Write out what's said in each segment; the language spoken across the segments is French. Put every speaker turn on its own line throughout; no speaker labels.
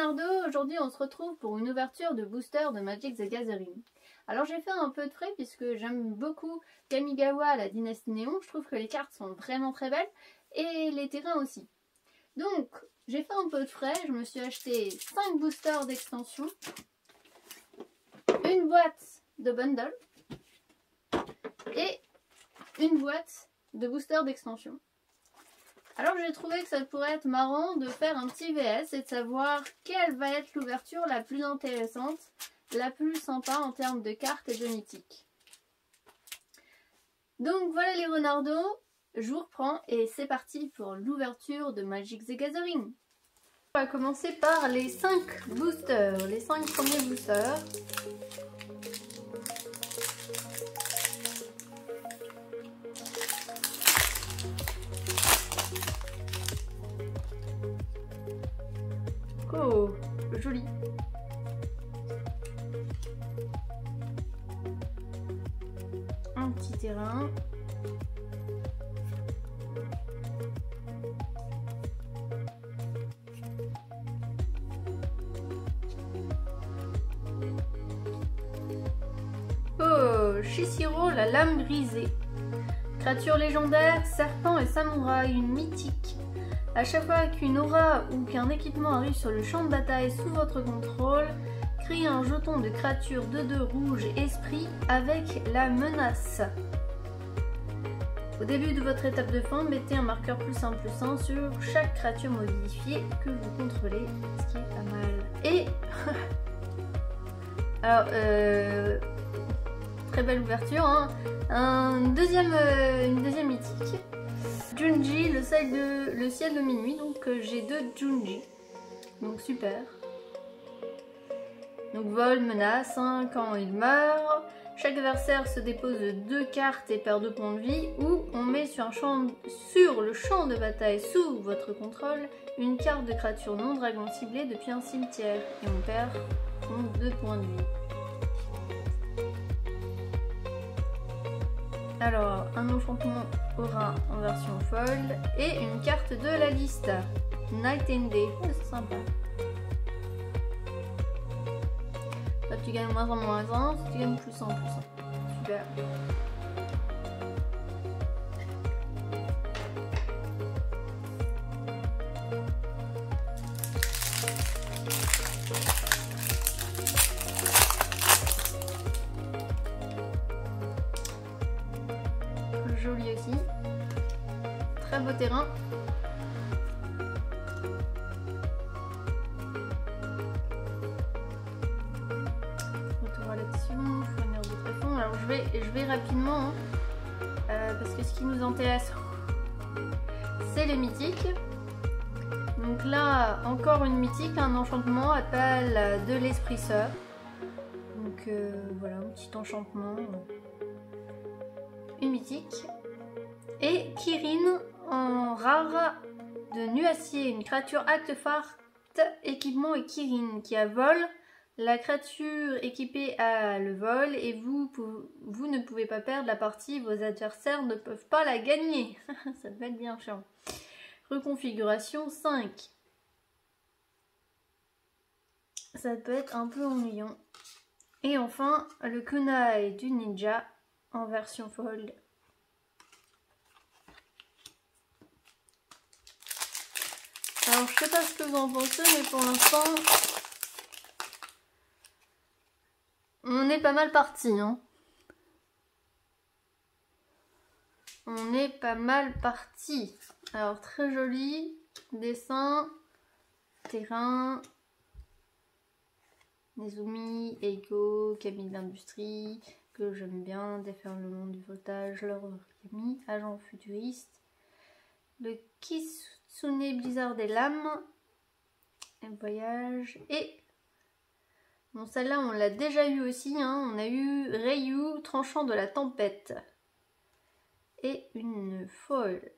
Leonardo, aujourd'hui on se retrouve pour une ouverture de booster de Magic the Gathering. Alors j'ai fait un peu de frais puisque j'aime beaucoup Kamigawa, la dynastie Néon, je trouve que les cartes sont vraiment très belles et les terrains aussi. Donc j'ai fait un peu de frais, je me suis acheté 5 boosters d'extension, une boîte de bundle et une boîte de boosters d'extension. Alors j'ai trouvé que ça pourrait être marrant de faire un petit VS et de savoir quelle va être l'ouverture la plus intéressante, la plus sympa en termes de cartes et de mythiques. Donc voilà les renardos, je vous reprends et c'est parti pour l'ouverture de Magic the Gathering. On va commencer par les 5 boosters, les 5 premiers boosters. Oh, joli. Un petit terrain. Oh, Shishiro, la lame brisée. Créature légendaire, serpent et samouraï, une mythique. À chaque fois qu'une aura ou qu'un équipement arrive sur le champ de bataille sous votre contrôle, créez un jeton de créature 2/2 rouge esprit avec la menace. Au début de votre étape de fin, mettez un marqueur +1/+1 sur chaque créature modifiée que vous contrôlez, ce qui est pas mal. Et alors, très belle ouverture, hein. Une deuxième mythique. Junji, le ciel de minuit, donc j'ai 2 Junji, donc super. Donc vol, menace, hein, quand il meurt, chaque adversaire se dépose 2 cartes et perd 2 points de vie, ou on met sur le champ de bataille sous votre contrôle une carte de créature non dragon ciblée depuis un cimetière, et on perd donc 2 points de vie. Alors, un enchantement aura en version folle et une carte de la liste. Night and Day, oh, c'est sympa. Là, tu gagnes -1/-1, tu gagnes +1/+1. Super. Joli aussi. Très beau terrain. Retour à l'action, fournir de tréfonds. Alors je vais rapidement hein, parce que ce qui nous intéresse c'est les mythiques. Donc là encore une mythique, un enchantement appelle de l'esprit sœur. Donc voilà, un petit enchantement. Une mythique. Et Kirin en rare de Nuacier, une créature artefact, équipement et Kirin qui a vol. La créature équipée a le vol et vous ne pouvez pas perdre la partie, vos adversaires ne peuvent pas la gagner. Ça peut être bien chiant. Reconfiguration 5. Ça peut être un peu ennuyant. Et enfin, le kunai du ninja en version fold. Alors je sais pas ce que vous en pensez, mais pour l'instant on est pas mal parti, hein. On est pas mal parti. Alors très joli dessin, terrain, Nezumi, Eiko, Camille d'industrie que j'aime bien, déferlement du voltage, l'origami, agent futuriste, le Kitsune Blizzard des lames, un voyage, et bon celle-là on l'a déjà eu aussi, hein. On a eu Ryu, tranchant de la tempête, et une folle.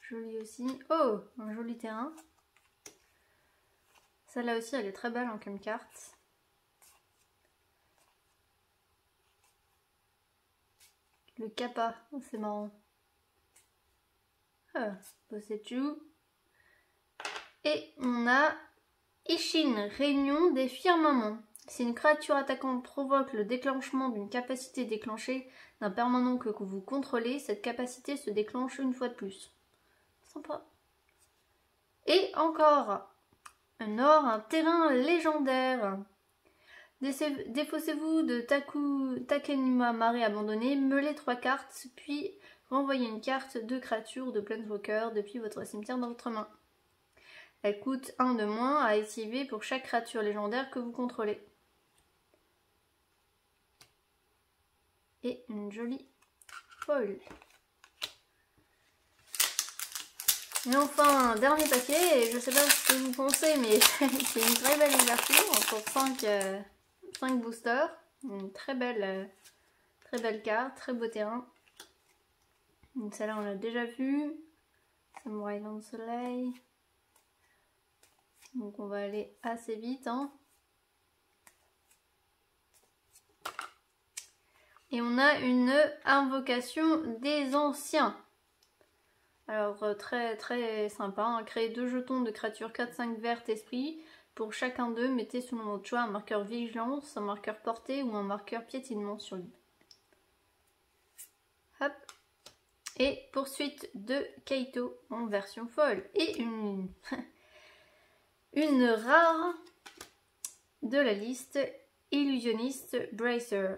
Joli aussi. Oh, un joli terrain. Celle-là aussi, elle est très belle en comme carte. Le kappa, oh, c'est marrant. Ah, Boseiju. Et on a Ishin, Réunion des firmaments. Si une créature attaquante provoque le déclenchement d'une capacité déclenchée d'un permanent que vous contrôlez, cette capacité se déclenche une fois de plus. Sympa. Et encore un or, un terrain légendaire. Défaussez-vous de Takenuma marée abandonnée, meulez 3 cartes, puis renvoyez une carte de créature de Planeswalker depuis votre cimetière dans votre main. Elle coûte 1 de moins à activer pour chaque créature légendaire que vous contrôlez. Et une jolie folle. Et enfin, un dernier paquet, et je sais pas ce que vous pensez, mais c'est une très belle ouverture pour 5 boosters. Une très belle carte, très beau terrain. Donc celle-là on l'a déjà vue. Samouraï dans le soleil. Donc on va aller assez vite. Hein. Et on a une invocation des anciens. Alors très très sympa. Hein. Créez 2 jetons de créatures 4-5 vertes esprit. Pour chacun d'eux, mettez selon votre choix un marqueur vigilance, un marqueur portée ou un marqueur piétinement sur lui. Hop. Et poursuite de Kaito en version folle. Et une rare de la liste, Illusionniste Bracer.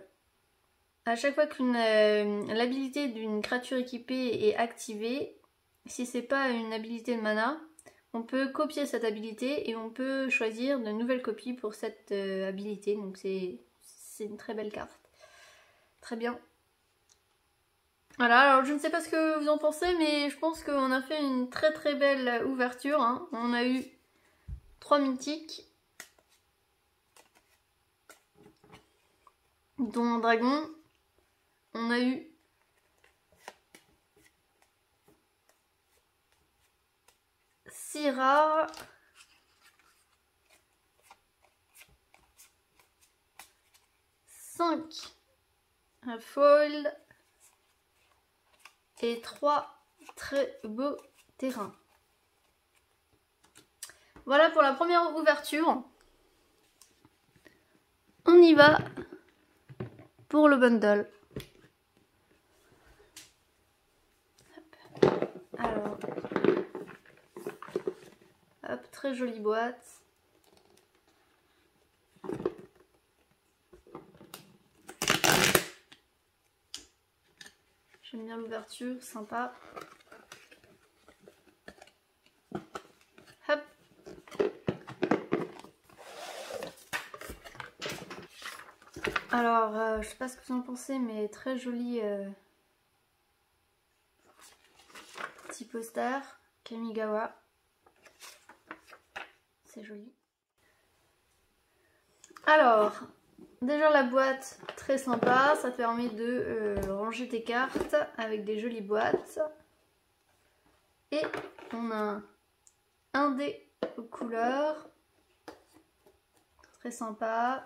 À chaque fois qu'une l'habilité d'une créature équipée est activée, si c'est pas une habilité de mana, on peut copier cette habilité et on peut choisir de nouvelles copies pour cette habilité. Donc c'est une très belle carte. Très bien. Voilà, alors je ne sais pas ce que vous en pensez, mais je pense qu'on a fait une très très belle ouverture. Hein. On a eu 3 mythiques, dont un dragon. On a eu six rares, 5 foil et 3 très beaux terrains. Voilà pour la première ouverture. On y va pour le bundle. Alors, hop, très jolie boîte. J'aime bien l'ouverture, sympa. Hop. Alors, je sais pas ce que vous en pensez, mais très joli petit poster. Kamigawa. C'est joli. Alors, déjà la boîte, très sympa. Ça permet de ranger tes cartes avec des jolies boîtes. Et on a un dé aux couleurs. Très sympa.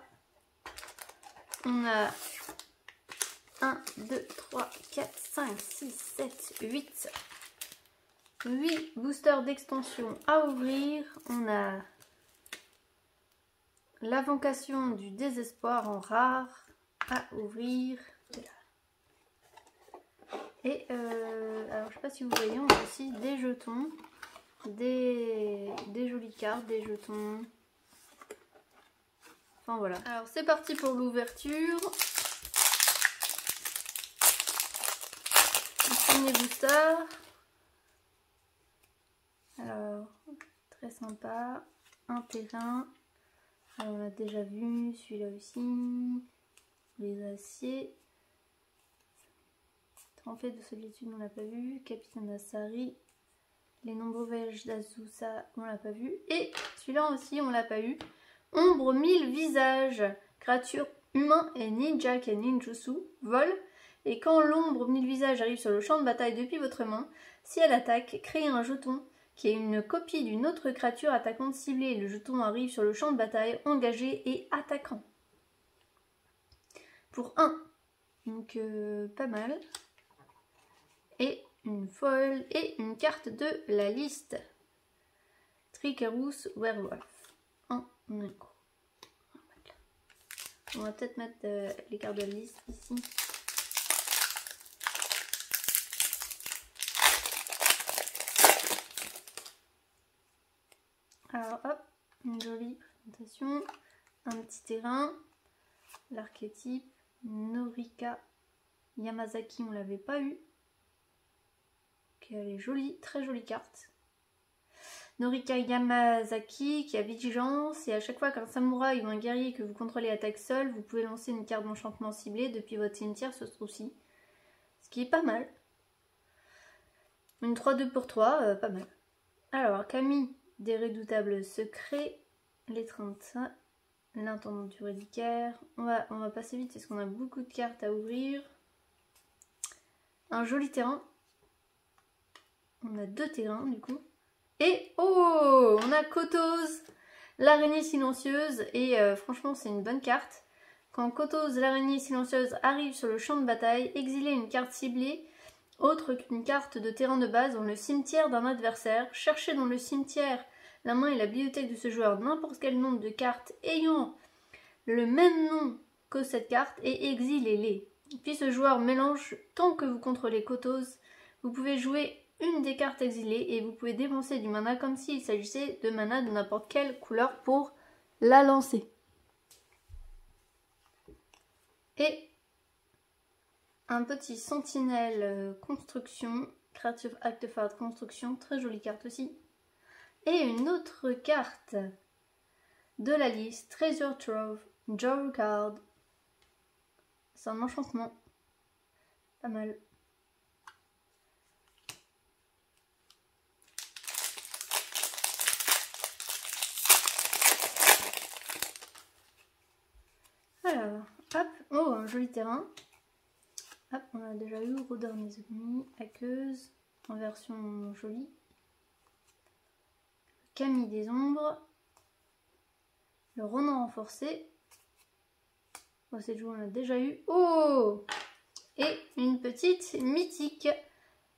On a 1, 2, 3, 4, 5, 6, 7, 8. 8 boosters d'extension à ouvrir. On a l'invocation du désespoir en rare à ouvrir. Et alors je sais pas si vous voyez, on a aussi des jetons, des jolies cartes, des jetons. Enfin voilà. Alors c'est parti pour l'ouverture. Premier booster. Alors, très sympa. Un terrain. Alors, on a déjà vu celui-là aussi. Les aciers. Trempé de solitude, on l'a pas vu. Capitaine Asari. Les nombreux voyages d'Azusa, on l'a pas vu. Et celui-là aussi, on l'a pas eu. Ombre 1000 visages. Créature humain et ninja qui est ninjutsu. Vol. Et quand l'ombre 1000 visages arrive sur le champ de bataille depuis votre main, si elle attaque, créez un jeton qui est une copie d'une autre créature attaquante ciblée. Le jeton arrive sur le champ de bataille, engagé et attaquant. Pour 1. Donc pas mal. Et une foil et une carte de la liste. Trickerous Werewolf. 1 écho. On va peut-être mettre les cartes de la liste ici. Alors hop, une jolie présentation. Un petit terrain. L'archétype. Norika Yamazaki, on l'avait pas eu. Elle est jolie, très jolie carte. Norika Yamazaki qui a vigilance, et à chaque fois qu'un samouraï ou un guerrier que vous contrôlez attaque seul, vous pouvez lancer une carte d'enchantement ciblée depuis votre cimetière ce trou-ci. Ce qui est pas mal. Une 3-2 pour 3, pas mal. Alors, Camille des redoutables secrets, l'étreinte, l'intendant du reliquaire. On va passer vite parce qu'on a beaucoup de cartes à ouvrir. Un joli terrain. On a 2 terrains du coup. Et oh, on a Kotoz, l'araignée silencieuse. Et franchement, c'est une bonne carte. Quand Kotoz, l'araignée silencieuse, arrive sur le champ de bataille, exilez une carte ciblée, autre qu'une carte de terrain de base, dans le cimetière d'un adversaire. Cherchez dans le cimetière la main et la bibliothèque de ce joueur n'importe quel nombre de cartes ayant le même nom que cette carte et exilez-les. Puis ce joueur mélange tant que vous contrôlez Kotoz. Vous pouvez jouer une des cartes exilées et vous pouvez dépenser du mana comme s'il s'agissait de mana de n'importe quelle couleur pour la lancer. Et un petit sentinelle construction, créature acte phare construction, très jolie carte aussi. Et une autre carte de la liste, Treasure Trove, Draw Card. C'est un enchantement, pas mal. Alors, hop, oh, un joli terrain. Hop, on a déjà eu Rodor Nezumi, Aqueuse, en version jolie. Camille des ombres. Le Ronan renforcé. Oh, cette joueur on l'a déjà eu. Oh! Et une petite mythique.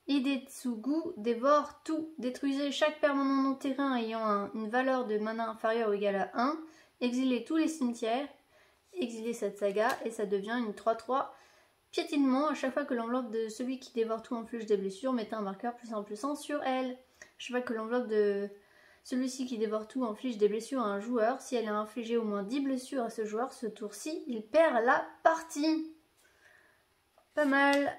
Hidetsugu dévore tout. Détruisez chaque permanent non terrain ayant une valeur de mana inférieure ou égale à 1. Exilez tous les cimetières. Exilez cette saga et ça devient une 3-3 piétinement. À chaque fois que l'enveloppe de celui qui dévore tout inflige des blessures, mettez un marqueur +1/+1 sur elle. À chaque fois que l'enveloppe de celui-ci qui dévore tout inflige des blessures à un joueur, si elle a infligé au moins 10 blessures à ce joueur, ce tour-ci, il perd la partie. Pas mal.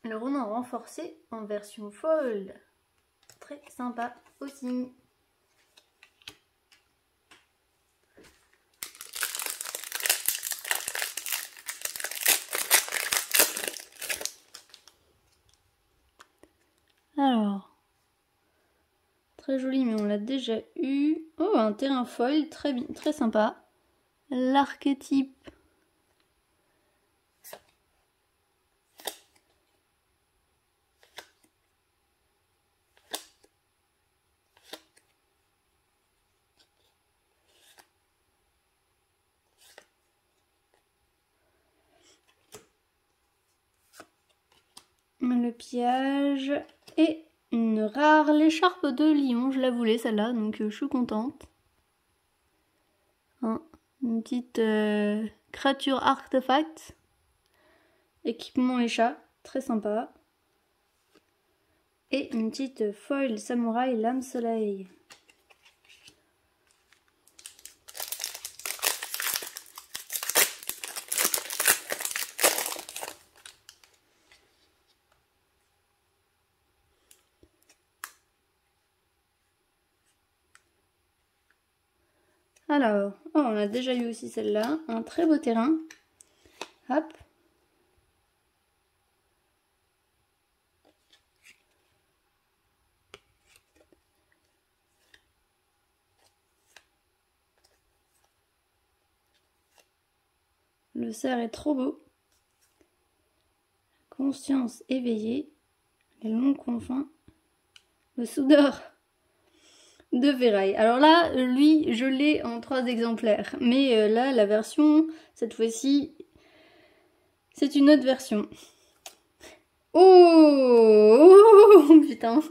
Le Ronan renforcé en version fold. Très sympa aussi. Alors, très joli, mais on l'a déjà eu. Oh, un terrain foil, très sympa. L'archétype. Le pillage et une rare, l'écharpe de lion. Je la voulais celle-là, donc je suis contente. Une petite créature artefact. Équipement les chats, très sympa. Et une petite foil samouraï lame soleil. Alors, oh, on a déjà eu aussi celle-là, un très beau terrain. Hop. Le cerf est trop beau. Conscience éveillée. Les longs confins le soudeur de ferraille. Alors là, lui, je l'ai en 3 exemplaires. Mais là, la version, cette fois-ci, c'est une autre version. Oh, oh putain.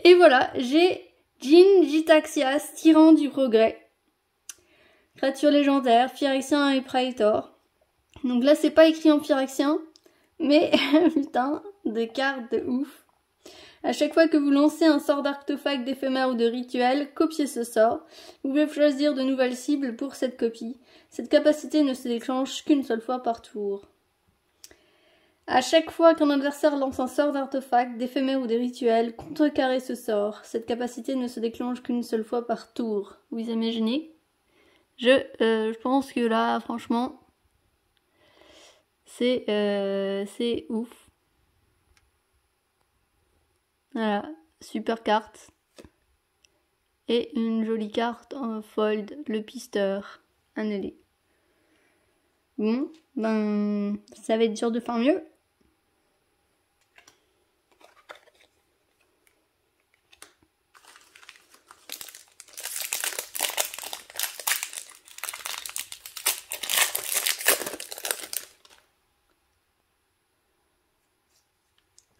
Et voilà, j'ai Jin-Gitaxias, tyran du progrès. Créature légendaire, Phyrexian et Praetor. Donc là, c'est pas écrit en phyrexian, mais putain, de cartes de ouf. À chaque fois que vous lancez un sort d'artefact, d'éphémère ou de rituel, copiez ce sort. Vous pouvez choisir de nouvelles cibles pour cette copie. Cette capacité ne se déclenche qu'une seule fois par tour. À chaque fois qu'un adversaire lance un sort d'artefact, d'éphémère ou de rituel, contrecarrez ce sort. Cette capacité ne se déclenche qu'une seule fois par tour. Vous imaginez ? Je pense que là, franchement, c'est ouf. Voilà, super carte. Et une jolie carte en fold, le pisteur, annulé. Bon, ben, ça va être dur de faire mieux.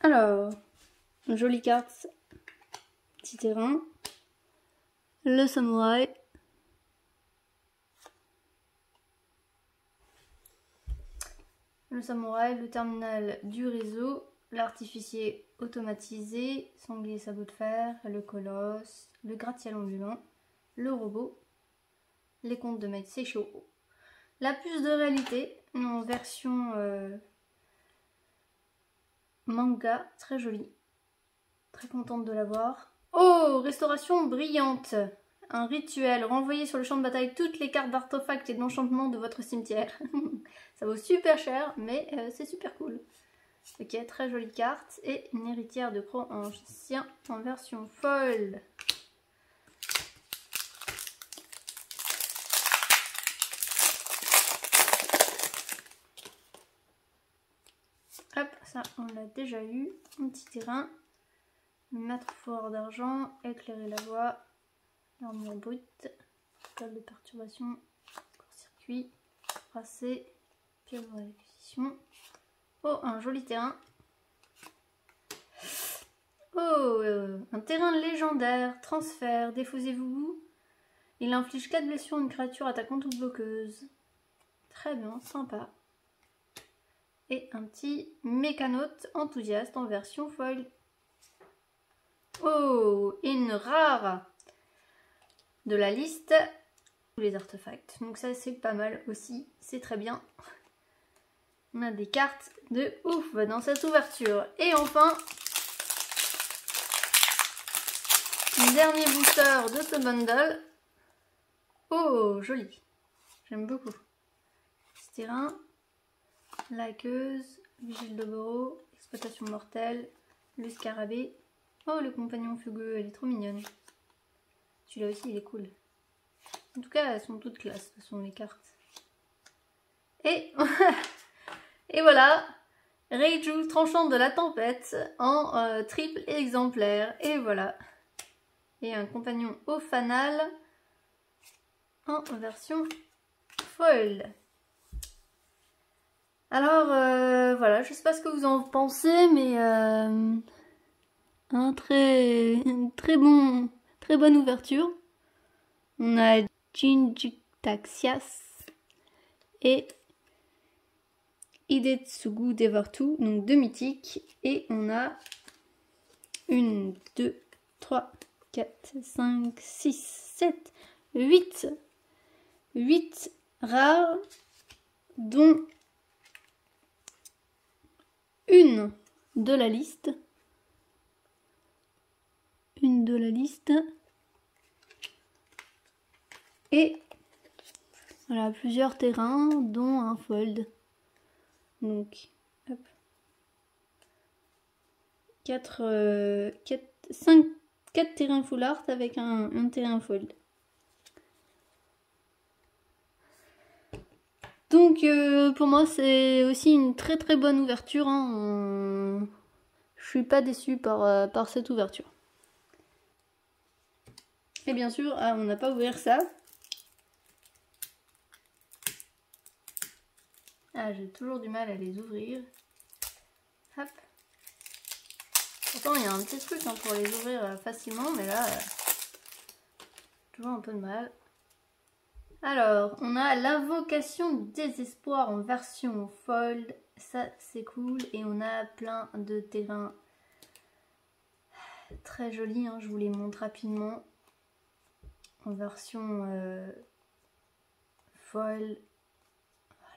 Alors, une jolie carte, petit terrain, le samouraï, le terminal du réseau, l'artificier automatisé, sanglier sabot de fer, le colosse, le gratte-ciel ambulant, le robot, les comptes de maître, c'est chaud. La puce de réalité, en version manga, très jolie. Très contente de l'avoir. Oh, restauration brillante. Un rituel. Renvoyez sur le champ de bataille toutes les cartes d'artefacts et d'enchantement de votre cimetière. Ça vaut super cher, mais c'est super cool. Ok, très jolie carte. Et une héritière de Croc ancien en version foil. Hop, ça on l'a déjà eu. Un petit terrain. Maître fort d'argent, éclairer la voie, armure brute, table de perturbation, court-circuit, tracé, pieuvre d'acquisition. Oh, un joli terrain. Oh, un terrain légendaire, transfert, défaussez-vous. Il inflige 4 blessures à une créature attaquante ou bloqueuse. Très bien, sympa. Et un petit mécanote enthousiaste en version foil. Oh, une rare de la liste, tous les artefacts. Donc ça c'est pas mal aussi, c'est très bien. On a des cartes de ouf dans cette ouverture. Et enfin, un dernier booster de ce bundle. Oh, joli. J'aime beaucoup. Petit terrain, laqueuse, vigile de Boro, exploitation mortelle, le scarabée. Oh, le compagnon fugueux, elle est trop mignonne. Celui-là aussi, il est cool. En tout cas, elles sont toutes classe, ce sont les cartes. Et, et voilà, Reiju, tranchante de la tempête, en triple exemplaire. Et voilà. Et un compagnon au fanal, en version foil. Alors, voilà, je sais pas ce que vous en pensez, mais... une très bonne ouverture. On a Jin-Gitaxias et Hidetsugu dévore tout, donc 2 mythiques. Et on a 1, 2, 3, 4, 5, 6, 7, 8 rares, dont une de la liste. Et voilà, plusieurs terrains dont un fold. Donc hop, 4 terrains full art avec un terrain fold. Donc pour moi c'est aussi une très bonne ouverture, hein. Je suis pas déçue par cette ouverture. Et bien sûr, on n'a pas ouvert ça. Ah, j'ai toujours du mal à les ouvrir. Hop. Pourtant, il y a un petit truc pour les ouvrir facilement, mais là, toujours un peu de mal. Alors, on a l'invocation du désespoir en version fold. Ça, c'est cool. Et on a plein de terrains très jolis. Je vous les montre rapidement. En version foil.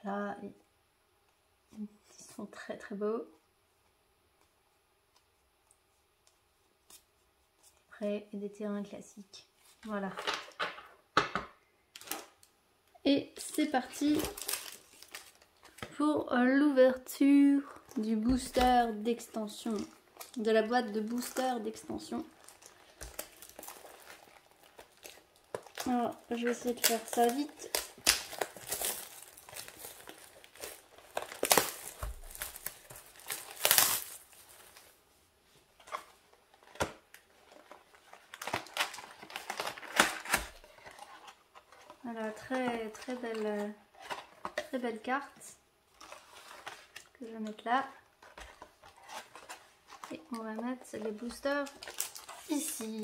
Voilà. Ils sont très très beaux. Après, des terrains classiques. Voilà. Et c'est parti pour l'ouverture du booster d'extension. De la boîte de booster d'extension. Alors, je vais essayer de faire ça vite. Voilà, très belle carte que je vais mettre là. Et on va mettre les boosters ici.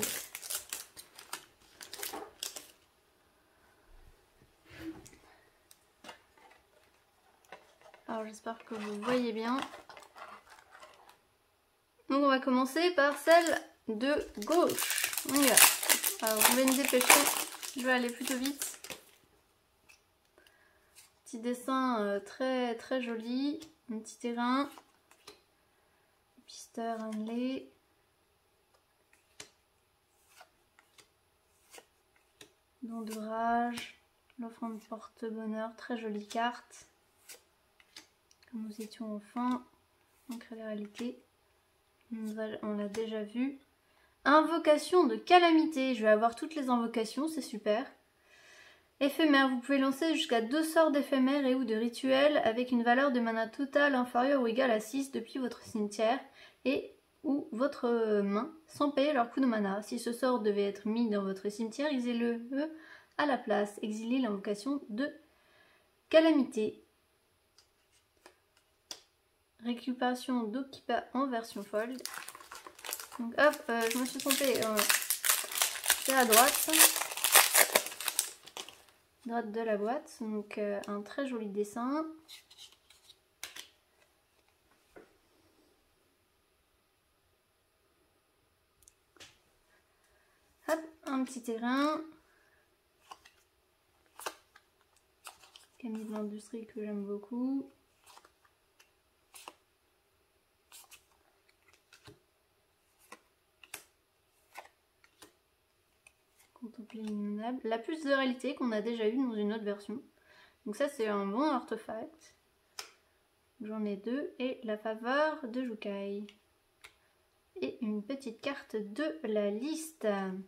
Alors j'espère que vous voyez bien. Donc on va commencer par celle de gauche. On y va. Alors je vais me dépêcher. Je vais aller plutôt vite. Petit dessin très joli. Un petit terrain. Pister Hanley. Don d'ouvrage. L'offrande porte-bonheur. Très jolie carte. Comme nous étions au fin. Ancré la réalité. On l'a déjà vu. Invocation de calamité. Je vais avoir toutes les invocations. C'est super. Éphémère, vous pouvez lancer jusqu'à 2 sorts d'éphémères et ou de rituels avec une valeur de mana totale inférieure ou égale à 6 depuis votre cimetière et ou votre main sans payer leur coût de mana. Si ce sort devait être mis dans votre cimetière, exilez-le à la place. Exilez l'invocation de calamité. Récupération d'Okipa en version fold. Donc hop, je me suis trompée. C'est à droite. Droite de la boîte, donc un très joli dessin. Hop, un petit terrain. Camille de l'industrie que j'aime beaucoup. Contempler l'innommable. La puce de réalité qu'on a déjà eu dans une autre version. Donc ça c'est un bon artefact. J'en ai 2. Et la faveur de Jukai. Et une petite carte de la liste. Un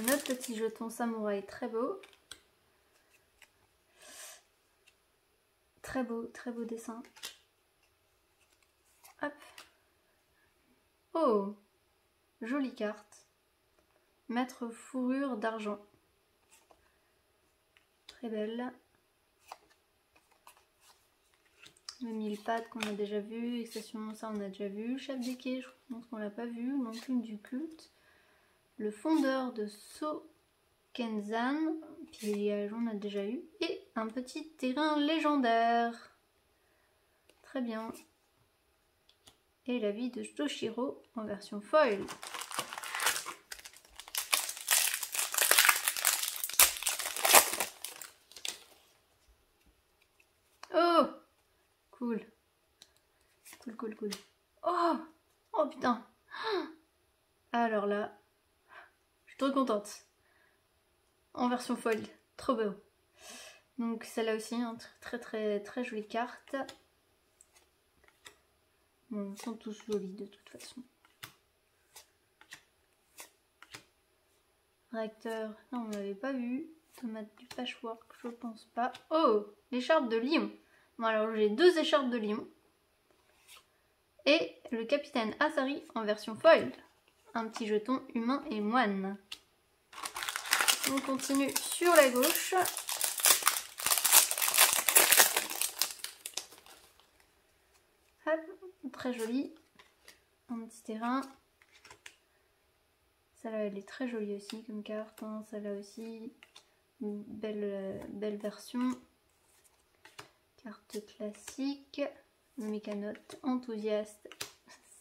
autre petit jeton samouraï très beau. Très beau dessin. Hop. Oh, jolie carte. Maître fourrure d'argent. Très belle. Le mille pattes qu'on a déjà vu. Extension, ça on a déjà vu. Chef d'équerre, je pense qu'on l'a pas vu. L'enclume du culte. Le fondeur de Sokenzan. Pillage, on a déjà eu. Et un petit terrain légendaire. Très bien. Et la vie de Toshiro en version foil. Oh, cool. Cool. Oh putain. Alors là, je suis trop contente. En version foil, trop beau. Donc celle-là aussi, hein, très jolie carte. Bon, ils sont tous jolis de toute façon. Réacteur, non on l'avait pas vu. Tomate du patchwork, je pense pas. Oh, l'écharpe de lion. Bon alors j'ai 2 écharpes de lion. Et le capitaine Asari en version foil. Un petit jeton humain et moine. On continue sur la gauche. Hop, très joli. Un petit terrain. Celle-là, elle est très jolie aussi comme carte. Hein. Celle-là aussi, une belle version. Carte classique. Mécanote enthousiaste.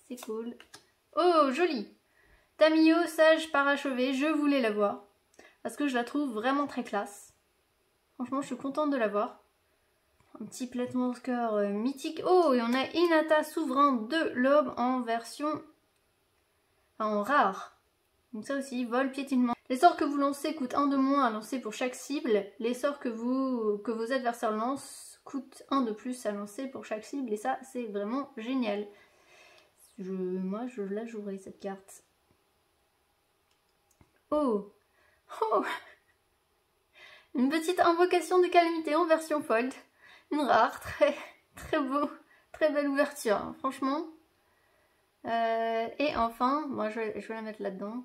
C'est cool. Oh, joli! Tamiyo, sage parachevé. Je voulais la voir. Parce que je la trouve vraiment très classe. Franchement, je suis contente de la voir. Un petit Planeswalker mythique. Oh, et on a Hinata, souverain de l'aube en version... Enfin, en rare. Donc ça aussi, vol, piétinement. Les sorts que vous lancez coûtent 1 de moins à lancer pour chaque cible. Les sorts que vos adversaires lancent coûtent 1 de plus à lancer pour chaque cible. Et ça, c'est vraiment génial. Moi, je la jouerai, cette carte. Oh! Oh! Une petite invocation de calamité en version fold. Une rare, très beau, très belle ouverture, hein, franchement. Et enfin, moi je vais la mettre là-dedans.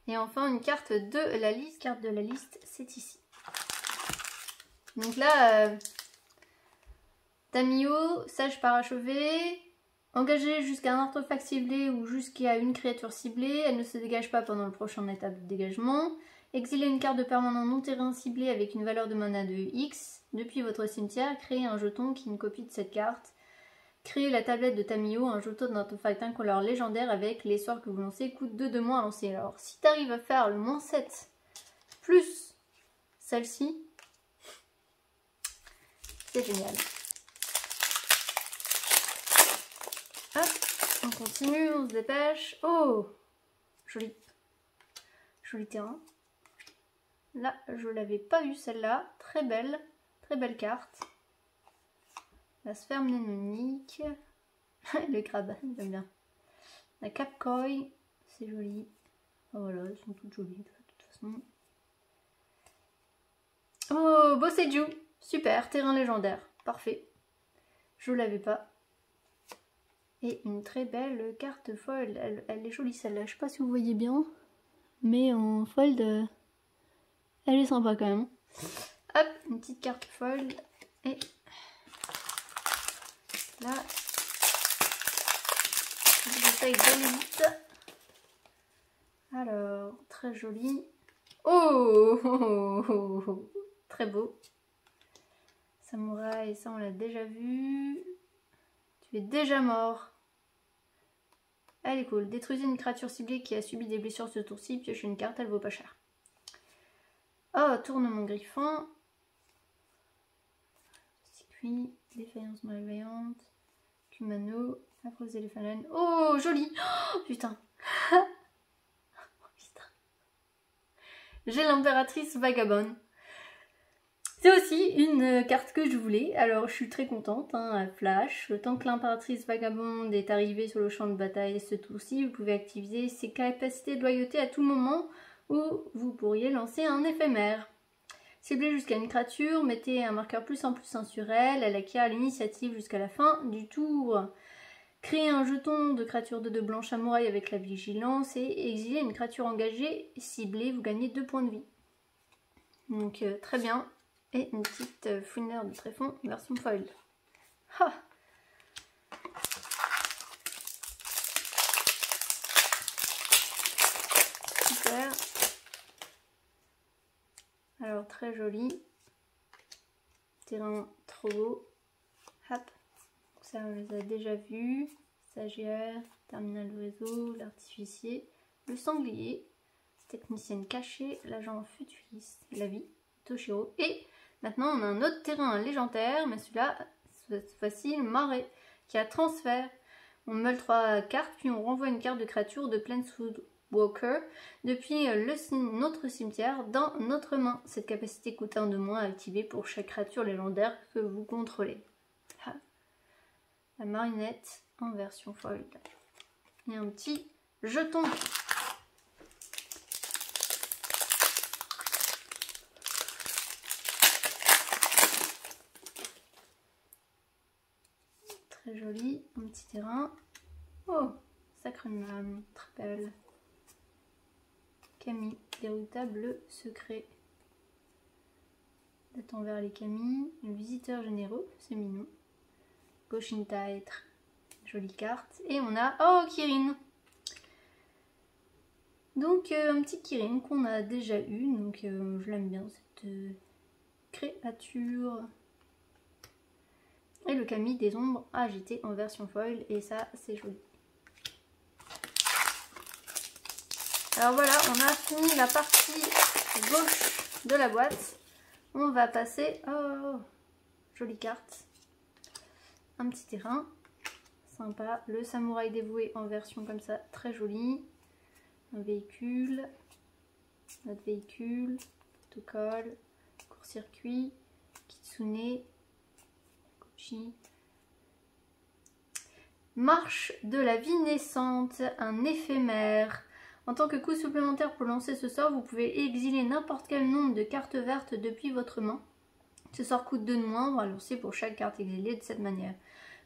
Et enfin une carte de la liste. Carte de la liste, c'est ici. Donc là, Tamiyo, sage parachevé, engagée jusqu'à un artefact ciblé ou jusqu'à une créature ciblée. Elle ne se dégage pas pendant le prochain étape de dégagement. Exilez une carte de permanent non-terrain ciblée avec une valeur de mana de X. Depuis votre cimetière, créez un jeton qui est une copie de cette carte. Créez la tablette de Tamiyo, un jeton d'artefact incolore légendaire avec les sorts que vous lancez coûtent 2 de moins à lancer. Alors si tu arrives à faire le -7 plus celle-ci, c'est génial. Hop, on continue, on se dépêche. Oh, joli. Joli terrain. Là, je l'avais pas vue celle-là. Très belle carte. La sphère mnémonique. Le crabe, j'aime bien. La Capcoy, c'est joli. Oh, voilà, elles sont toutes jolies de toute façon. Oh, Boseiju, super, terrain légendaire, parfait. Je l'avais pas. Et une très belle carte fold. Elle est jolie celle-là, je sais pas si vous voyez bien. Mais en fold, elle est sympa quand même. Hop, une petite carte fold. Et là, j'essaye d'aller vite. Alors, très joli. Oh, très beau. Samouraï, ça on l'a déjà vu. Tu es déjà mort. Elle est cool. Détruisez une créature ciblée qui a subi des blessures ce tour-ci. Piochez une carte, elle vaut pas cher. Oh, tournement griffon. Circuit. Défaillance malveillante. Kumano. Affreuse éléphant. Oh, joli. Oh, putain. Oh, putain. J'ai l'impératrice vagabonde. C'est aussi une carte que je voulais, alors je suis très contente, hein, elle flash. Tant que l'impératrice vagabonde est arrivée sur le champ de bataille ce tour-ci, vous pouvez activer ses capacités de loyauté à tout moment ou vous pourriez lancer un éphémère. Ciblez jusqu'à une créature, mettez un marqueur +1/+1 sur elle, elle acquiert l'initiative jusqu'à la fin du tour. Créez un jeton de créature de 2 blanches samouraï avec la vigilance et exilez une créature engagée ciblée, vous gagnez 2 points de vie. Donc très bien. Et une petite fouineur de tréfonds version foil. Ha! Super. Alors très joli. Terrain trop beau. Hop. Ça on les a déjà vus. Stagiaire, terminal de réseau, l'artificier, le sanglier, technicienne cachée, l'agent futuriste, la vie, Toshiro. Et maintenant on a un autre terrain légendaire, mais celui-là, cette fois-ci, le marais, qui a transfert. On meule 3 cartes, puis on renvoie une carte de créature de Planeswalker depuis notre cimetière dans notre main. Cette capacité coûte 1 de moins à activer pour chaque créature légendaire que vous contrôlez. Ah. La marionnette en version foil. Et un petit jeton. Très joli, un petit terrain. Oh, sacré lame, très belle. Camille, déroutable secret. D'être envers les Camille. Le visiteur généreux, c'est mignon. Goshintai, jolie carte. Et on a, oh, Kirin. Donc un petit Kirin qu'on a déjà eu, donc je l'aime bien cette créature. Et le Camille des ombres agité en version foil, et ça c'est joli. Alors voilà, on a fini la partie gauche de la boîte. On va passer, oh, jolie carte. Un petit terrain, sympa. Le samouraï dévoué en version comme ça, très joli. Un véhicule, notre véhicule, protocole, court-circuit, kitsune, kochi. Marche de la vie naissante, un éphémère. En tant que coup supplémentaire pour lancer ce sort, vous pouvez exiler n'importe quel nombre de cartes vertes depuis votre main. Ce sort coûte 2 de moins, on va lancer pour chaque carte exilée de cette manière.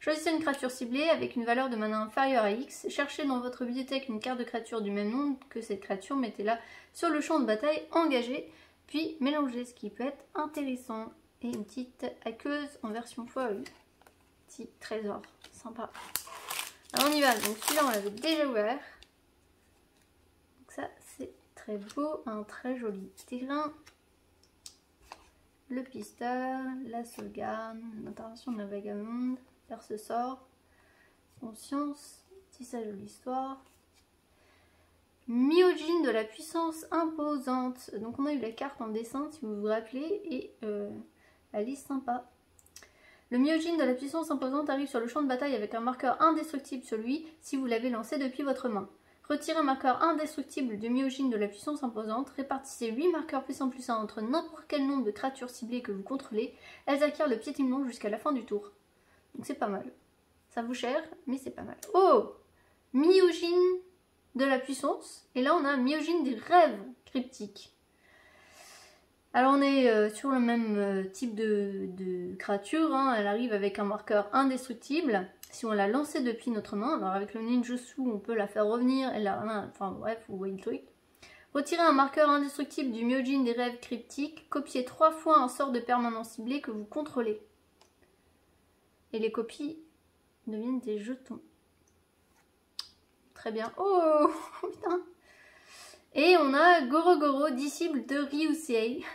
Choisissez une créature ciblée avec une valeur de mana inférieure à X. Cherchez dans votre bibliothèque une carte de créature du même nom que cette créature. Mettez-la sur le champ de bataille engagé. Puis mélangez, ce qui peut être intéressant. Et une petite aqueuse en version foil. Petit trésor, sympa. Alors on y va. Donc celui-là on l'avait déjà ouvert. Donc ça c'est très beau. Un très joli terrain. Le pistolet, la sauvegarde, l'intervention de la vagabonde. Faire ce sort, conscience, tissage de l'histoire, Myojin de la puissance imposante. Donc on a eu la carte en dessin si vous vous rappelez, et la liste sympa. Le Myojin de la puissance imposante arrive sur le champ de bataille avec un marqueur indestructible sur lui si vous l'avez lancé depuis votre main. Retirez un marqueur indestructible du Myojin de la puissance imposante, répartissez 8 marqueurs +1/+1 entre n'importe quel nombre de créatures ciblées que vous contrôlez, elles acquièrent le piétinement jusqu'à la fin du tour. Donc c'est pas mal. Ça vaut cher, mais c'est pas mal. Oh, Myojin de la puissance. Et là, on a un Myojin des rêves cryptiques. Alors, on est sur le même type de créature. Hein. Elle arrive avec un marqueur indestructible. Si on l'a lancée depuis notre main, alors avec le ninjutsu, on peut la faire revenir. Enfin bref, vous voyez le truc. Retirez un marqueur indestructible du Myojin des rêves cryptiques. Copiez 3 fois un sort de permanent ciblé que vous contrôlez. Et les copies deviennent des jetons. Très bien. Oh, putain. Et on a Gorogoro, disciple de Ryusei.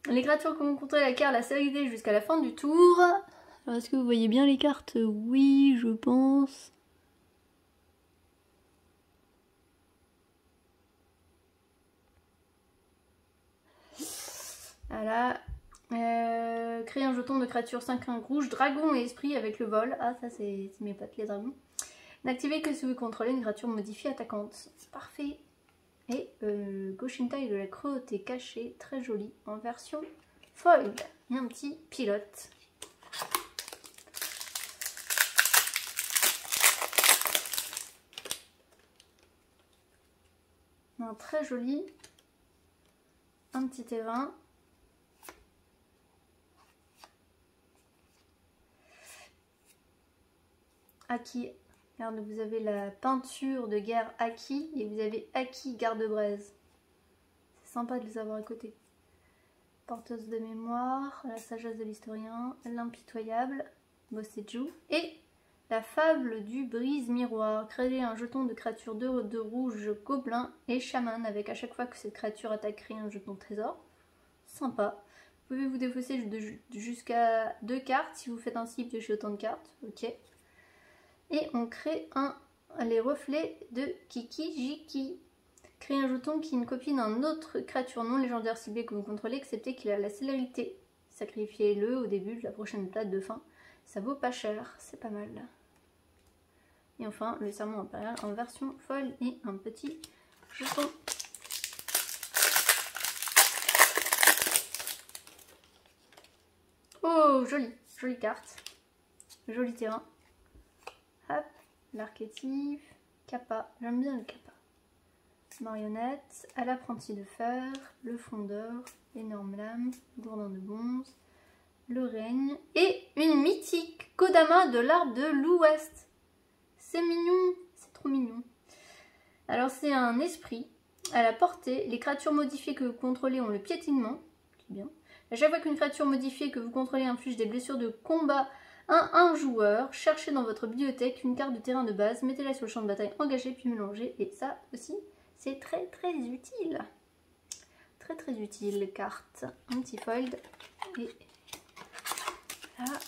Les créatures que vous contrôlez acquièrent la célébrité jusqu'à la fin du tour. Alors, est-ce que vous voyez bien les cartes? Oui, je pense. Voilà. Créer un jeton de créature 5/1 rouge, dragon et esprit avec le vol. Ah, ça c'est mes potes les dragons. N'activez que si vous contrôlez une créature modifiée attaquante. Parfait. Et Goshintai de la cruauté cachée, très joli, en version foil. Et un petit pilote. Un très joli. Un petit terrain. Aki. Regarde, vous avez la peinture de guerre Aki et vous avez Aki garde-braise. C'est sympa de les avoir à côté. Porteuse de mémoire, la sagesse de l'historien, l'impitoyable, Boseju et la fable du brise-miroir. Créez un jeton de créature de rouge gobelin et chaman avec à chaque fois que cette créature attaque, créer un jeton trésor. Sympa. Vous pouvez vous défausser jusqu'à 2 cartes si vous faites un cible de chez autant de cartes. Ok. Et on crée les reflets de Kikijiki. Créez un jeton qui est une copie d'un autre créature non légendaire ciblée que vous contrôlez, excepté qu'il a la célérité. Sacrifiez-le au début de la prochaine plate de fin. Ça vaut pas cher, c'est pas mal. Et enfin, le serment impérial en version folle et un petit jeton. Oh, jolie carte. Joli terrain. Hop, l'archétype, Kappa, j'aime bien le Kappa. Marionnette, à l'apprenti de fer, le fondeur, l'énorme lame, gourdin de bronze, le règne. Et une mythique Kodama de l'arbre de l'Ouest. C'est mignon, c'est trop mignon. Alors c'est un esprit. À la portée, les créatures modifiées que vous contrôlez ont le piétinement. Qui est bien. À chaque fois qu'une créature modifiée que vous contrôlez inflige des blessures de combat à un joueur, cherchez dans votre bibliothèque une carte de terrain de base, mettez-la sur le champ de bataille engagé, puis mélangez. Et ça aussi, c'est très très utile. Très très utile, carte. Un petit fold. Et là.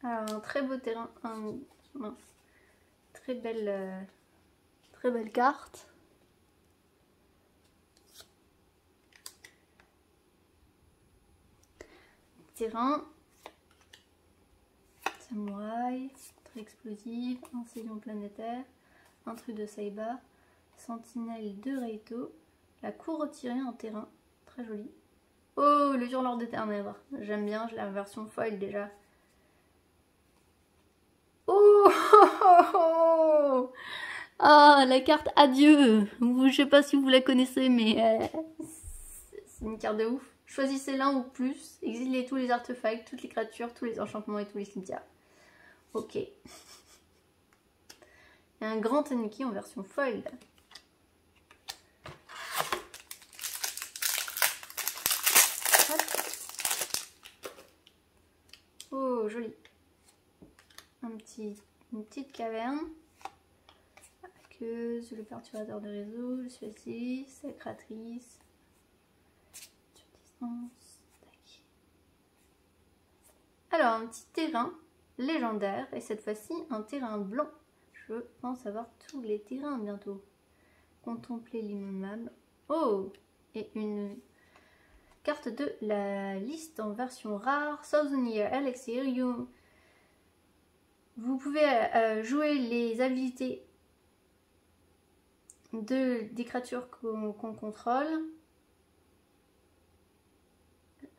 Alors, un très beau terrain. Très belle carte. Terrain. Samouraï. Très explosive. Incision planétaire. Un truc de Saiba. Sentinelle de Reito. La cour retirée en terrain. Très joli. Oh, le Hurleur de Ténèbres. J'aime bien, j'ai la version foil déjà. Oh, ah, la carte Adieu. Je sais pas si vous la connaissez, mais c'est une carte de ouf. Choisissez l'un ou plus. Exilez tous les artefacts, toutes les créatures, tous les enchantements et tous les cimetières. Ok. Et un grand Tanuki en version foil. Oh, joli. Une petite caverne. Aqueuse, le perturbateur de réseau, le spécialiste, sacratrice. Sur distance. Tac. Alors, un petit terrain légendaire. Et cette fois-ci, un terrain blanc. Je pense avoir tous les terrains bientôt. Contempler l'innommable. Oh! Et une carte de la liste en version rare. Souvenir Elixir. Vous pouvez jouer les habilités des créatures qu'on contrôle.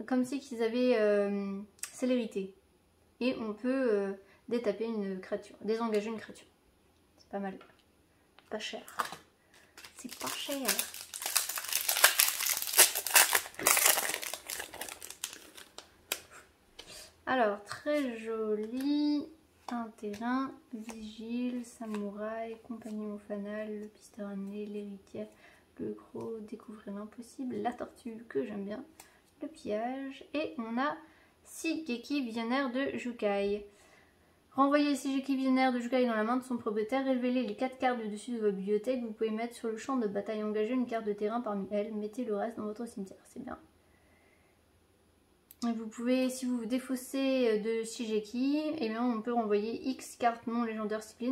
Comme si qu'ils avaient célérité. Et on peut détaper une créature, désengager une créature. C'est pas mal. Pas cher. C'est pas cher. Alors, très joli. Un terrain, vigile, samouraï, compagnon fanal, le pisteur amené, l'héritière, le gros, découvrir l'impossible, la tortue que j'aime bien, le pillage. Et on a Shigeki visionnaire de Jukai. Renvoyez Shigeki visionnaire de Jukai dans la main de son propriétaire, révélez les 4 cartes du dessus de votre bibliothèque. Vous pouvez mettre sur le champ de bataille engagé une carte de terrain parmi elles. Mettez le reste dans votre cimetière, c'est bien. Et vous pouvez, si vous vous défaussez de Shigeki, eh bien on peut renvoyer X cartes non légendaires ciblées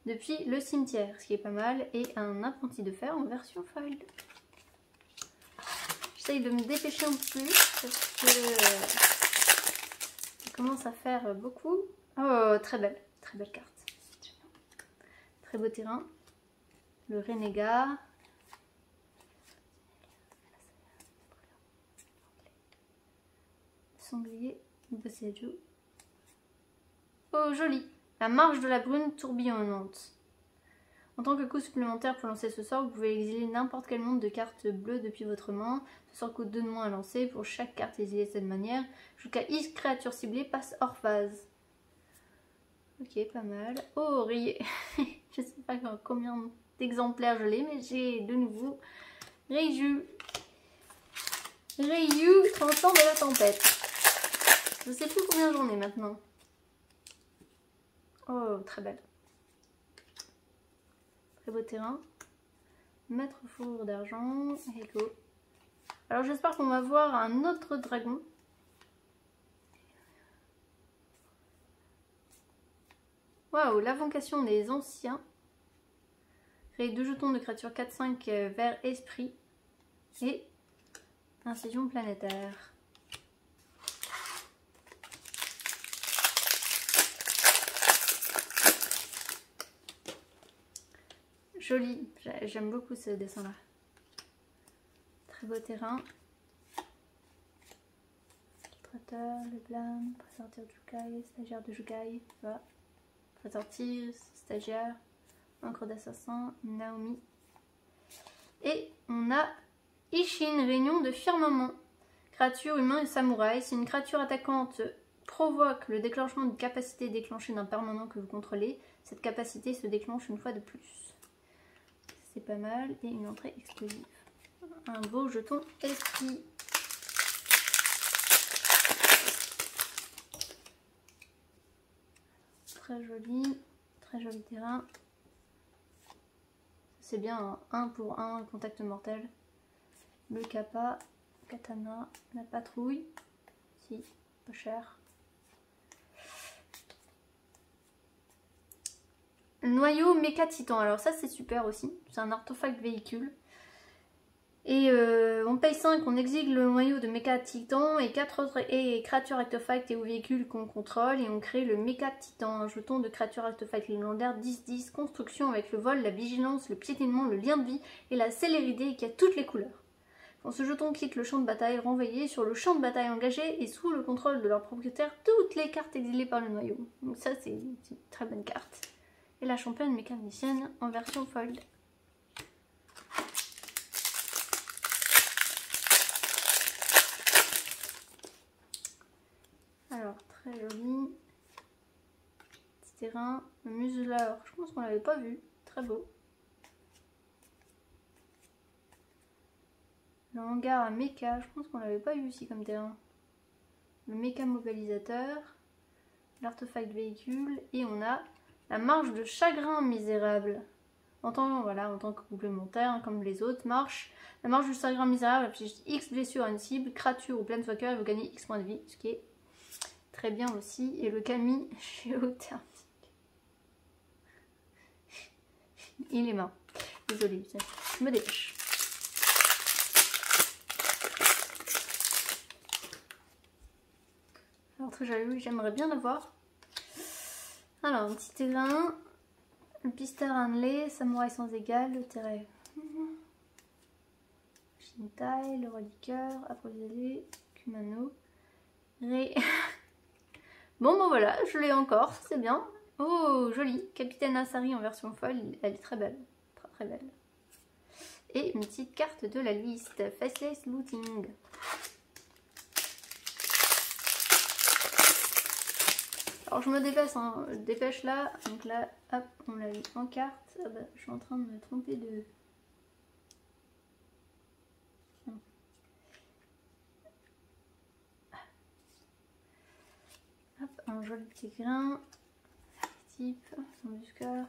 depuis le cimetière, ce qui est pas mal. Et un apprenti de fer en version foil. J'essaye de me dépêcher un peu plus parce que ça commence à faire beaucoup. Oh, très belle carte. Très beau terrain. Le renégat. Sanglier, Boseiju. Oh, joli. La marche de la brune tourbillonnante. En tant que coût supplémentaire pour lancer ce sort, vous pouvez exiler n'importe quel nombre de cartes bleues depuis votre main. Ce sort coûte 2 de moins à lancer. Pour chaque carte exilée de cette manière, jusqu'à X créatures ciblées passe hors phase. Ok, pas mal. Oh, rayé. Je sais pas combien d'exemplaires je l'ai, mais j'ai de nouveau Ryu. Ryu, tranchant de la tempête. Je sais plus combien j'en ai maintenant. Oh, très belle. Très beau terrain. Maître fourre d'argent. Et go. Alors j'espère qu'on va voir un autre dragon. Waouh, l'invocation des anciens. Créer 2 jetons de créatures 4-5 vers esprit. Et incision planétaire. Joli, j'aime beaucoup ce dessin là. Très beau terrain. Filtrateur, le blâme, présortir de Jukai, stagiaire de Jukai, voilà. Présortir, stagiaire, encre d'assassin, Naomi. Et on a Ishin, réunion de firmament. Créature humain et samouraï. Si une créature attaquante provoque le déclenchement d'une capacité déclenchée d'un permanent que vous contrôlez, cette capacité se déclenche une fois de plus. C'est pas mal. Et une entrée explosive. Un beau jeton esprit. Très joli terrain. C'est bien un 1 pour 1 contact mortel. Le kappa, katana, la patrouille. Si, pas cher. Le noyau méca titan. Alors ça c'est super aussi. C'est un artefact véhicule. Et on paye 5, on exile le noyau de méca titan et 4 autres créatures artefacts et ou véhicules qu'on contrôle. Et on crée le méca titan, un jeton de créature artefact légendaire 10-10, construction avec le vol, la vigilance, le piétinement, le lien de vie et la célérité et qui a toutes les couleurs. Quand ce jeton quitte le champ de bataille, renvoyez sur le champ de bataille engagé et sous le contrôle de leur propriétaire toutes les cartes exilées par le noyau. Donc ça c'est une très bonne carte. Et la championne mécanicienne en version fold. Alors, très joli. Petit terrain. Le museleur, je pense qu'on l'avait pas vu. Très beau. Le hangar à méca, je pense qu'on l'avait pas eu ici comme terrain. Le méca mobilisateur. L'artefact véhicule. Et on a la marche de chagrin misérable. En tant que complémentaire, hein, comme les autres, la marche du chagrin misérable affiche X blessure à une cible, créature ou planeswalker, et vous gagnez X points de vie, ce qui est très bien aussi. Et le Kami géothermique. Il est mort. Désolée, je me dépêche. Alors très jaloux, j'aimerais bien l'avoir. Alors, un petit terrain. Le pisteur Hanley, samouraï sans égal, le terrain. Shintai, le reliqueur, Aphrodite, Kumano. Bon, voilà, je l'ai encore, c'est bien. Oh, joli. Capitaine Asari en version folle, elle est très belle. Très très belle. Et une petite carte de la liste, Faceless Looting. Alors je me dépêche là, donc là, hop, on l'a mis en carte. Ah bah, je suis en train de me tromper de... Hop, un joli petit grain, type, son busqueur.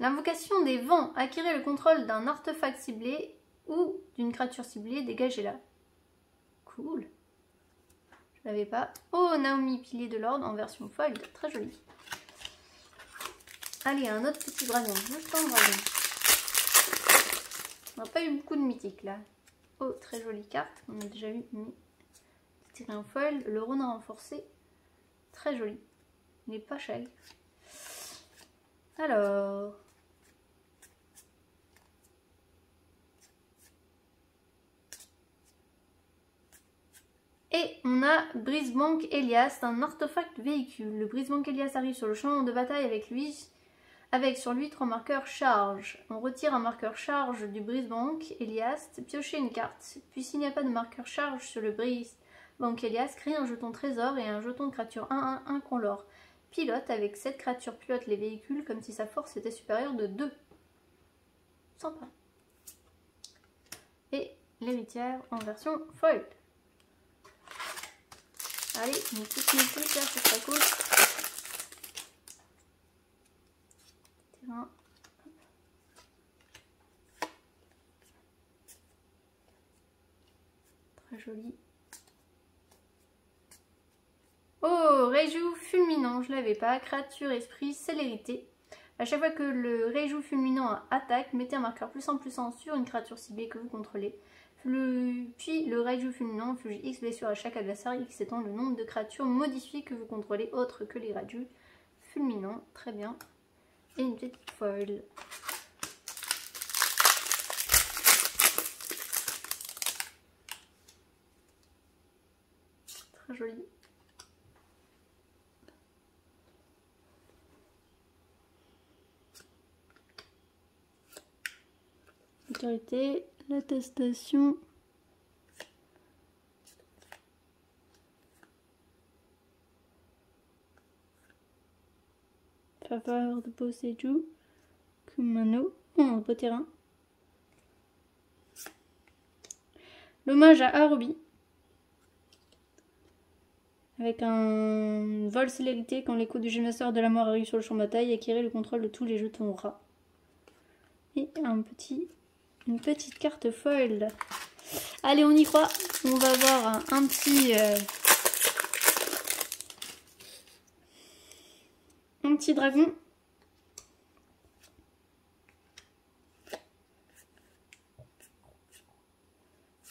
L'invocation des vents, acquérez le contrôle d'un artefact ciblé ou d'une créature ciblée, dégagez-la. Cool. Je l'avais pas. Oh, Naomi, pilier de l'ordre en version fold, très joli. Allez, un autre petit dragon, juste un dragon. On n'a pas eu beaucoup de mythiques là. Oh, très jolie carte, on a déjà eu une. Tiré en foil, le Rhône renforcé, très joli. Il n'est pas cher. Alors... Et on a Brisbank Elias, un artefact véhicule. Le Brisbank Elias arrive sur le champ de bataille avec sur lui 3 marqueurs charge. On retire un marqueur charge du Brisbank Elias, piochez une carte. Puis s'il n'y a pas de marqueur charge sur le Brisbank Elias, créez un jeton trésor et un jeton de créature 1-1 incolore. Pilote avec cette créature pilote les véhicules comme si sa force était supérieure de 2. Sympa. Et l'héritière en version foil. Allez, une petite mythique là, c'est très cool. Terrain. Très joli. Oh, Reiju fulminant, je l'avais pas. Créature, esprit, célérité. À chaque fois que le Reiju fulminant attaque, mettez un marqueur +1/+1 sur une créature ciblée que vous contrôlez. Puis le Reiju fulminant inflige X blessures à chaque adversaire, X étant le nombre de créatures modifiées que vous contrôlez autres que les Reiju fulminants. Très bien. Et une petite foil. Très joli. Autorité, l'attestation. Faveur de Boseju. Kumano. Oh, un beau terrain. L'hommage à Harubi. Avec un vol célérité quand l'écho du gémasseur de la mort arrive sur le champ de bataille, acquérez le contrôle de tous les jetons rats. Et une petite carte foil. Allez, on y croit. On va voir un petit dragon.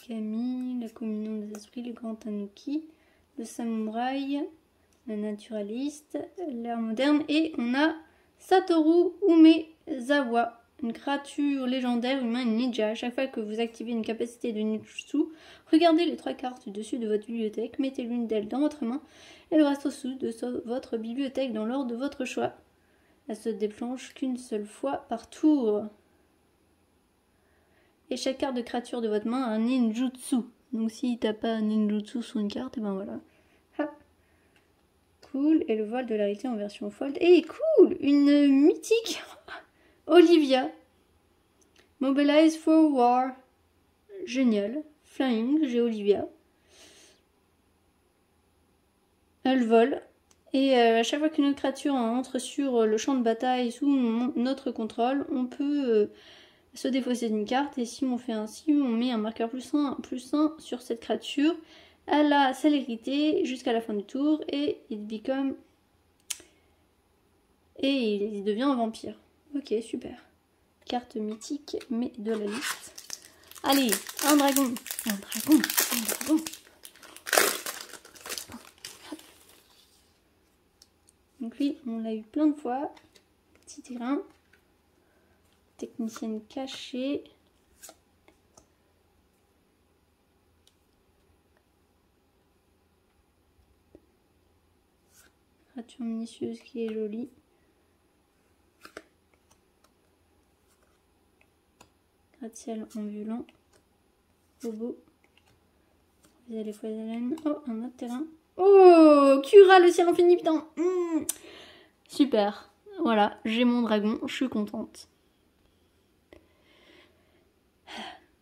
Camille, la communion des esprits, le grand tanuki, le samouraï, le naturaliste, l'ère moderne, et on a Satoru Umezawa, une créature légendaire humain et ninja. À chaque fois que vous activez une capacité de ninjutsu, regardez les 3 cartes du dessus de votre bibliothèque, mettez l'une d'elles dans votre main et le reste au-dessous de votre bibliothèque dans l'ordre de votre choix. Elle se déclenche qu'une seule fois par tour. Et chaque carte de créature de votre main a un ninjutsu. Donc si t'as pas un ninjutsu sur une carte, et ben voilà. Ha. Cool. Et le voile de la réalité en version fold. Et cool, une mythique Olivia. Mobilize for War. Génial. Flying, j'ai Olivia. Elle vole. Et à chaque fois qu'une autre créature entre sur le champ de bataille sous notre contrôle, on peut se défausser d'une carte. Et si on fait ainsi, on met un marqueur +1 sur cette créature. Elle a célérité jusqu'à la fin du tour et il devient un vampire. Ok, super. Carte mythique, mais de la liste. Allez, un dragon. Un dragon. Un dragon. Donc lui, on l'a eu plein de fois. Petit terrain. Technicienne cachée. Créature minutieuse qui est jolie. Gratte-ciel ambulant. Robot. Les fois d'haleine. Oh, un autre terrain. Oh, Cura, le ciel infini, putain. Super. Voilà, j'ai mon dragon, je suis contente.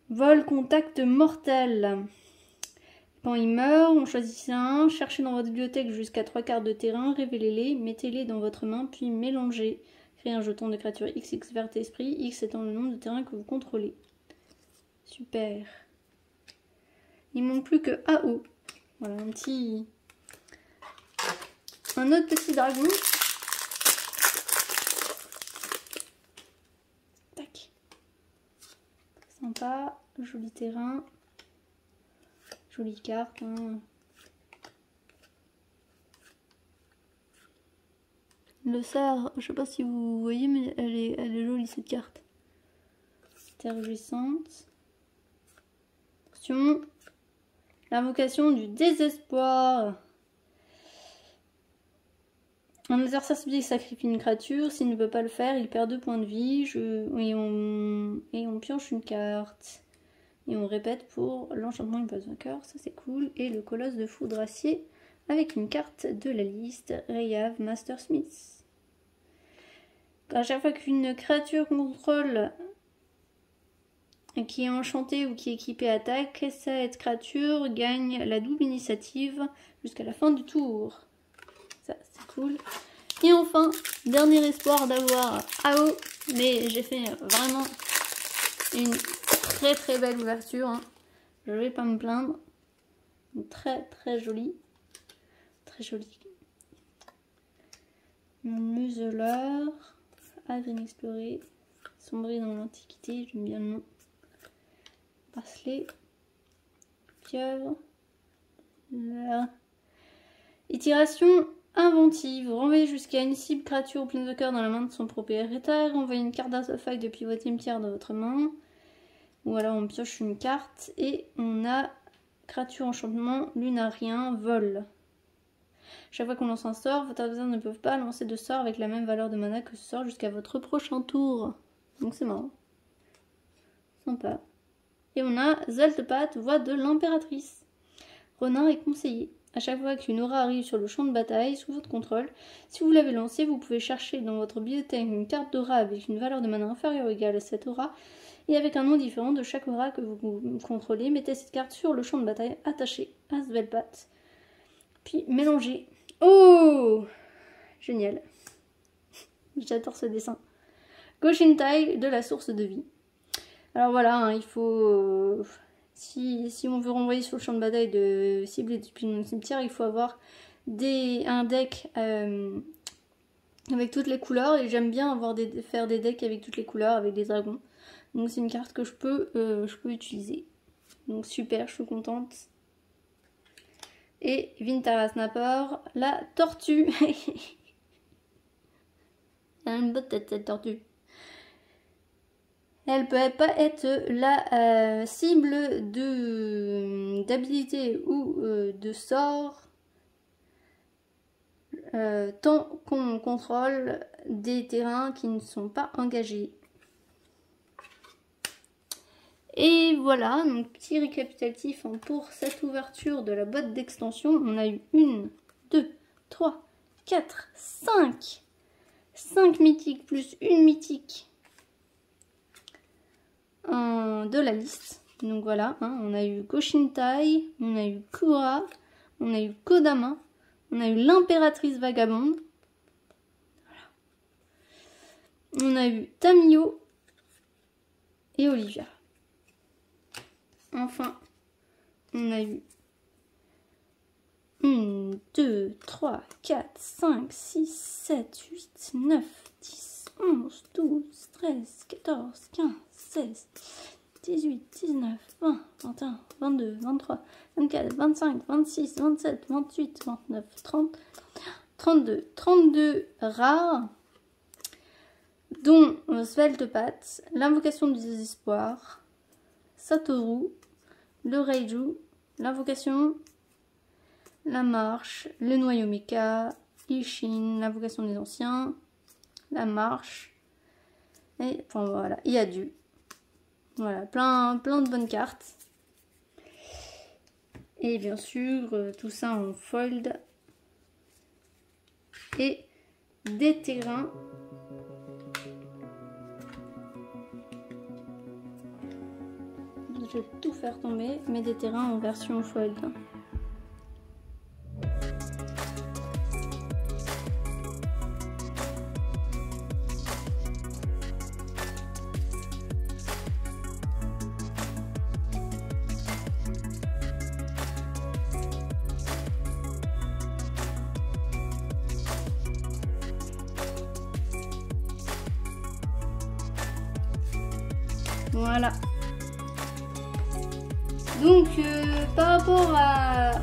Vol contact mortel. Quand il meurt, on choisit un, cherchez dans votre bibliothèque jusqu'à 3 cartes de terrain, révélez-les, mettez-les dans votre main, puis mélangez. Créez un jeton de créature XX vert esprit, X étant le nombre de terrains que vous contrôlez. Super. Il manque plus que AO. Voilà, un autre petit dragon. Tac. Sympa, joli terrain. Jolie carte. Hein. Le cerf, je sais pas si vous voyez, mais elle est jolie cette carte. Terre jouissante. Attention. L'invocation du désespoir. Un adversaire subit sacrifie une créature. S'il ne peut pas le faire, il perd 2 points de vie. Et on pioche une carte. Et on répète pour l'enchantement du boss vainqueur. Ça c'est cool. Et le colosse de foudre acier avec une carte de la liste. Rayav Master Smith. À chaque fois qu'une créature contrôle qui est enchantée ou qui est équipée attaque, cette créature gagne la double initiative jusqu'à la fin du tour. Ça, c'est cool. Et enfin, dernier espoir d'avoir AO, mais j'ai fait vraiment une très très belle ouverture. Hein. Je vais pas me plaindre. Très très jolie. Très jolie. Museleur. Adrien exploré. Sombré dans l'Antiquité, j'aime bien le nom. Bracelet. Pieuvre. Itération inventive. Renvoyez jusqu'à une cible créature ou planeswalker dans la main de son propriétaire. Renvoyez une carte d'artefact depuis votre cimetière dans votre main. Ou alors on pioche une carte. Et on a créature enchantement, lunarien, vol. Chaque fois qu'on lance un sort, votre adversaire ne peut pas lancer de sort avec la même valeur de mana que ce sort jusqu'à votre prochain tour. Donc c'est marrant. sympa. Et on a Zaltepat, voix de l'impératrice. Renard est conseillé. À chaque fois qu'une aura arrive sur le champ de bataille sous votre contrôle, si vous l'avez lancée, vous pouvez chercher dans votre bibliothèque une carte d'aura avec une valeur de mana inférieure ou égale à cette aura, et avec un nom différent de chaque aura que vous contrôlez, mettez cette carte sur le champ de bataille attaché à Svelpat. Puis mélangez. Oh! Génial. J'adore ce dessin. Goshintai de la source de vie. Alors voilà, hein, il faut... Si on veut renvoyer sur le champ de bataille de cibler depuis le cimetière, il faut avoir un deck avec toutes les couleurs. Et j'aime bien faire des decks avec toutes les couleurs, avec des dragons. Donc c'est une carte que je peux utiliser. Donc super, je suis contente. Et Vintara Snapper, la tortue. Elle a une bonne tête cette tortue. Elle peut pas être la cible d'habilité ou de sort tant qu'on contrôle des terrains qui ne sont pas engagés. Et voilà, donc petit récapitulatif pour cette ouverture de la boîte d'extension. On a eu 1, 2, 3, 4, 5. 5 mythiques plus une mythique de la liste. Donc voilà, hein, on a eu Goshintai, on a eu Kura, on a eu Kodama, on a eu l'impératrice vagabonde. Voilà. On a eu Tamiyo et Olivia. Enfin, on a eu 1, 2, 3, 4, 5, 6, 7, 8, 9, 10, 11, 12, 13, 14, 15, 16, 18, 19, 20, 21, 22, 23, 24, 25, 26, 27, 28, 29, 30, 32. 32 rares, dont Sveltepat, l'invocation du désespoir, Satoru, le Reiju, l'invocation, la marche, le noyau Mika, Ishin, l'invocation des anciens, la marche, et enfin voilà, Iadu. Voilà, plein de bonnes cartes. Et bien sûr, tout ça en fold. Et des terrains. Je vais tout faire tomber, mais des terrains en version fold. Voilà. Donc par rapport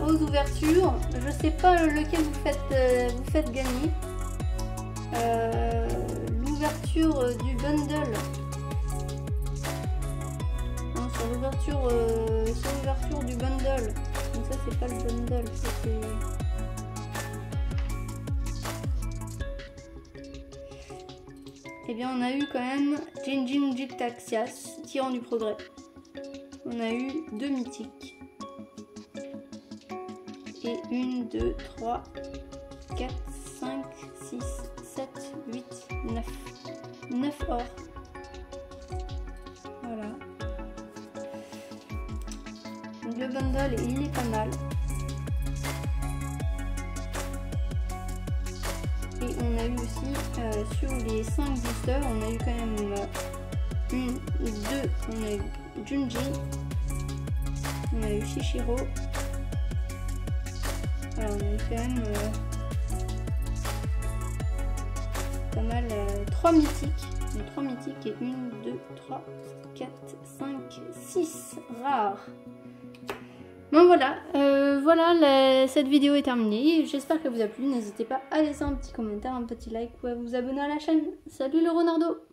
aux ouvertures, je sais pas lequel vous faites gagner. L'ouverture du bundle. Hein, sur l'ouverture du bundle. Donc ça c'est pas le bundle, ça c'est... Eh bien on a eu quand même Jinjin Jictaxias, Tyran du progrès. On a eu 2 mythiques. Et 1, 2, 3, 4, 5, 6, 7, 8, 9. 9 or. Voilà. Donc le bundle, il est pas mal. Et on a eu aussi, sur les 5 boosters, on a eu quand même 1, 2, on a eu Junji, on a eu Shishiro. Voilà, on a eu quand même pas mal, 3 mythiques. Donc 3 mythiques et 1, 2, 3, 4, 5, 6 rares. Bon voilà, cette vidéo est terminée. J'espère qu'elle vous a plu. N'hésitez pas à laisser un petit commentaire, un petit like ou à vous abonner à la chaîne. Salut le Renardo!